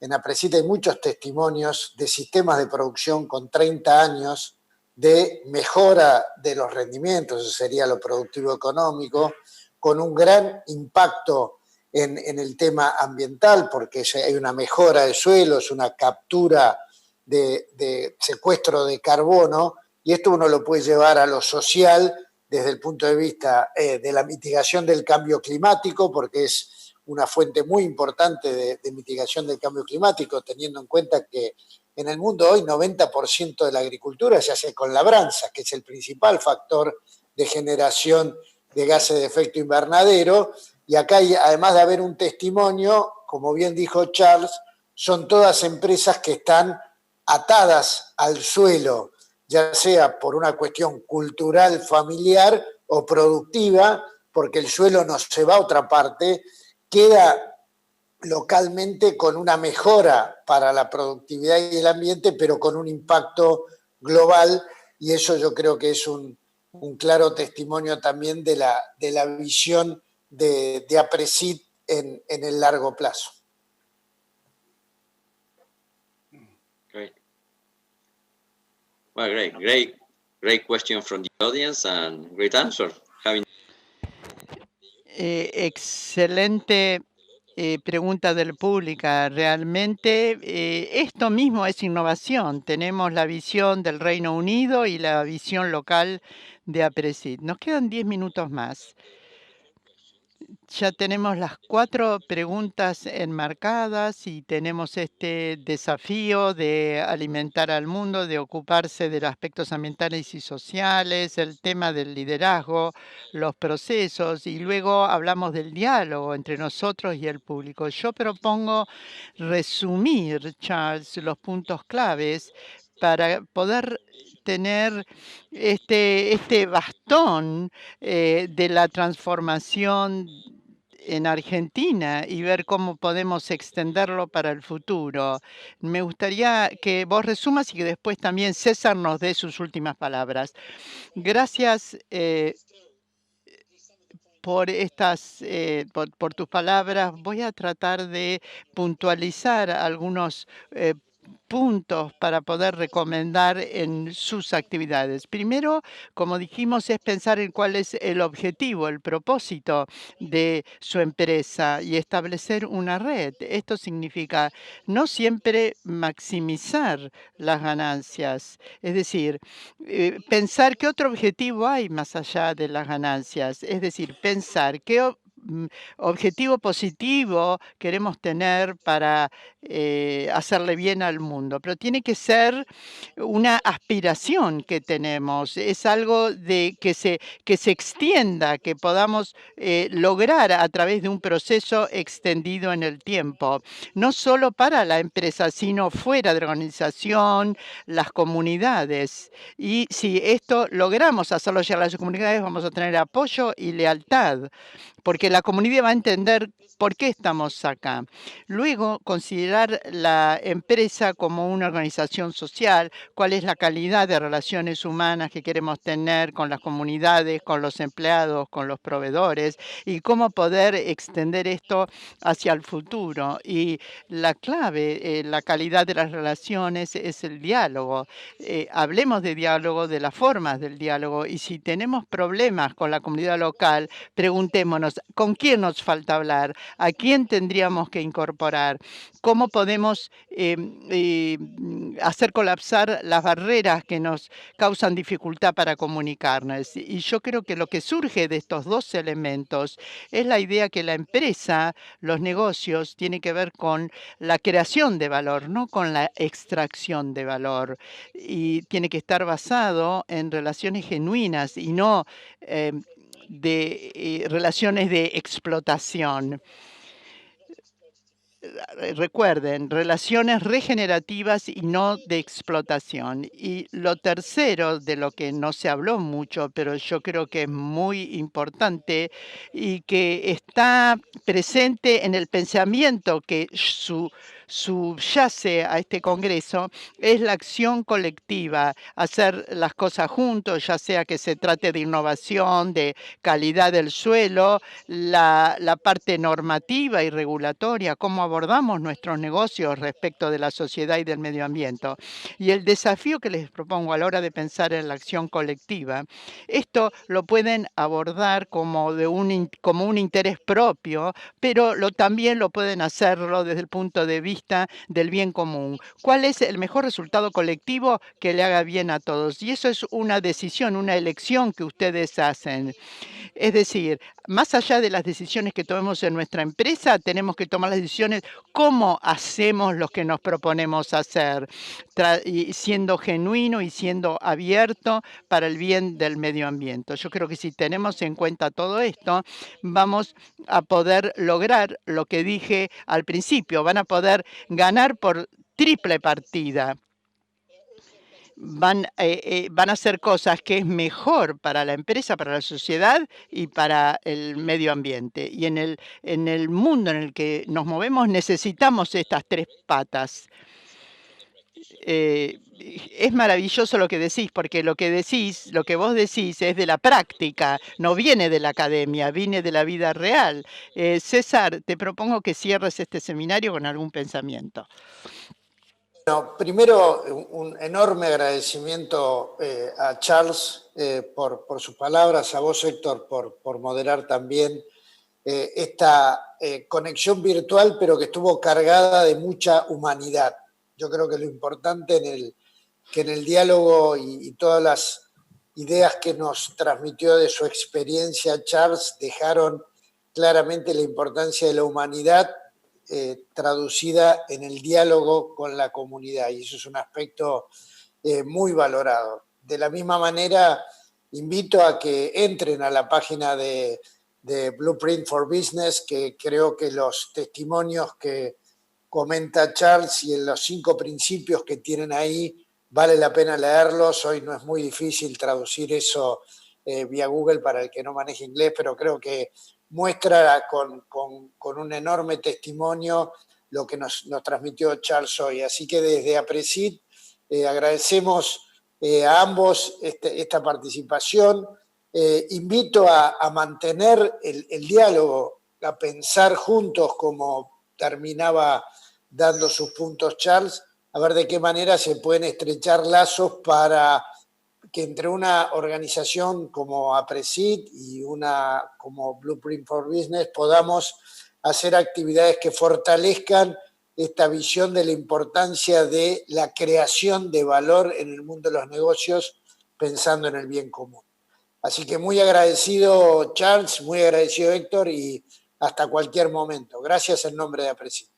en APRESID hay muchos testimonios de sistemas de producción con 30 años de mejora de los rendimientos, eso sería lo productivo económico, con un gran impacto en el tema ambiental, porque hay una mejora de suelos, una captura de secuestro de carbono, y esto uno lo puede llevar a lo social desde el punto de vista de la mitigación del cambio climático, porque es una fuente muy importante de mitigación del cambio climático, teniendo en cuenta que en el mundo hoy 90% de la agricultura se hace con labranza, que es el principal factor de generación de gases de efecto invernadero. Y acá, además de haber un testimonio, como bien dijo Charles, son todas empresas que están atadas al suelo, ya sea por una cuestión cultural, familiar o productiva, porque el suelo no se va a otra parte, queda localmente con una mejora para la productividad y el ambiente, pero con un impacto global, y eso yo creo que es un claro testimonio también de la visión de APRESID en el largo plazo. Great. Well, great question from the audience and great answer. Excelente pregunta del público. Realmente esto mismo es innovación. Tenemos la visión del Reino Unido y la visión local de APRESID. Nos quedan 10 minutos más. Ya tenemos las 4 preguntas enmarcadas y tenemos este desafío de alimentar al mundo, de ocuparse de los aspectos ambientales y sociales, el tema del liderazgo, los procesos, y luego hablamos del diálogo entre nosotros y el público. Yo propongo resumir, Charles, los puntos claves para poder tener este bastón de la transformación en Argentina y ver cómo podemos extenderlo para el futuro. Me gustaría que vos resumas y que después también César nos dé sus últimas palabras. Gracias por por tus palabras. Voy a tratar de puntualizar algunos puntos para poder recomendar en sus actividades. Primero, como dijimos, es pensar en cuál es el objetivo, el propósito de su empresa y establecer una red. Esto significa no siempre maximizar las ganancias, es decir, pensar qué otro objetivo hay más allá de las ganancias, es decir, pensar objetivo positivo queremos tener para hacerle bien al mundo, pero tiene que ser una aspiración que tenemos, es algo de que se extienda, que podamos lograr a través de un proceso extendido en el tiempo, no solo para la empresa, sino fuera de la organización, las comunidades. Y si esto logramos hacerlo llegar a las comunidades, vamos a tener apoyo y lealtad, porque la comunidad va a entender por qué estamos acá. Luego, considerar la empresa como una organización social, cuál es la calidad de relaciones humanas que queremos tener con las comunidades, con los empleados, con los proveedores, y cómo poder extender esto hacia el futuro. Y la clave, la calidad de las relaciones es el diálogo. Hablemos de diálogo, de las formas del diálogo, y si tenemos problemas con la comunidad local, preguntémonos, ¿con quién nos falta hablar? ¿A quién tendríamos que incorporar? ¿Cómo podemos hacer colapsar las barreras que nos causan dificultad para comunicarnos? Y yo creo que lo que surge de estos dos elementos es la idea que la empresa, los negocios, tiene que ver con la creación de valor, no con la extracción de valor. Y tiene que estar basado en relaciones genuinas y no de relaciones de explotación. Recuerden, relaciones regenerativas y no de explotación. Y lo tercero, de lo que no se habló mucho, pero yo creo que es muy importante y que está presente en el pensamiento que subyace a este Congreso, es la acción colectiva, hacer las cosas juntos, ya sea que se trate de innovación, de calidad del suelo, la parte normativa y regulatoria, cómo abordamos nuestros negocios respecto de la sociedad y del medio ambiente. Y el desafío que les propongo a la hora de pensar en la acción colectiva, esto lo pueden abordar como un interés propio, pero también lo pueden hacerlo desde el punto de vista del bien común. ¿Cuál es el mejor resultado colectivo que le haga bien a todos? Y eso es una decisión, una elección que ustedes hacen. Es decir, más allá de las decisiones que tomemos en nuestra empresa, tenemos que tomar las decisiones cómo hacemos lo que nos proponemos hacer, y siendo genuino y siendo abierto para el bien del medio ambiente. Yo creo que si tenemos en cuenta todo esto, vamos a poder lograr lo que dije al principio, van a poder ganar por triple partida. Van a hacer cosas que es mejor para la empresa, para la sociedad y para el medio ambiente. Y en el mundo en el que nos movemos necesitamos estas tres patas. Es maravilloso lo que decís, porque lo que vos decís es de la práctica, no viene de la academia, viene de la vida real. César, te propongo que cierres este seminario con algún pensamiento. Bueno, primero, un enorme agradecimiento a Charles por sus palabras, a vos, Héctor, por moderar también esta conexión virtual, pero que estuvo cargada de mucha humanidad. Yo creo que lo importante que en el diálogo y todas las ideas que nos transmitió de su experiencia, Charles, dejaron claramente la importancia de la humanidad traducida en el diálogo con la comunidad, y eso es un aspecto muy valorado. De la misma manera, invito a que entren a la página de Blueprint for Business, que creo que los testimonios que comenta Charles y en los 5 principios que tienen ahí, vale la pena leerlos. Hoy no es muy difícil traducir eso vía Google para el que no maneje inglés, pero creo que muestra con un enorme testimonio lo que nos transmitió Charles hoy. Así que desde APRESID agradecemos a ambos esta participación. Invito a mantener el diálogo, a pensar juntos, como terminaba dando sus puntos Charles, a ver de qué manera se pueden estrechar lazos para que entre una organización como APRESID y una como Blueprint for Business podamos hacer actividades que fortalezcan esta visión de la importancia de la creación de valor en el mundo de los negocios pensando en el bien común. Así que muy agradecido Charles, muy agradecido Héctor y hasta cualquier momento. Gracias en nombre de APRESID.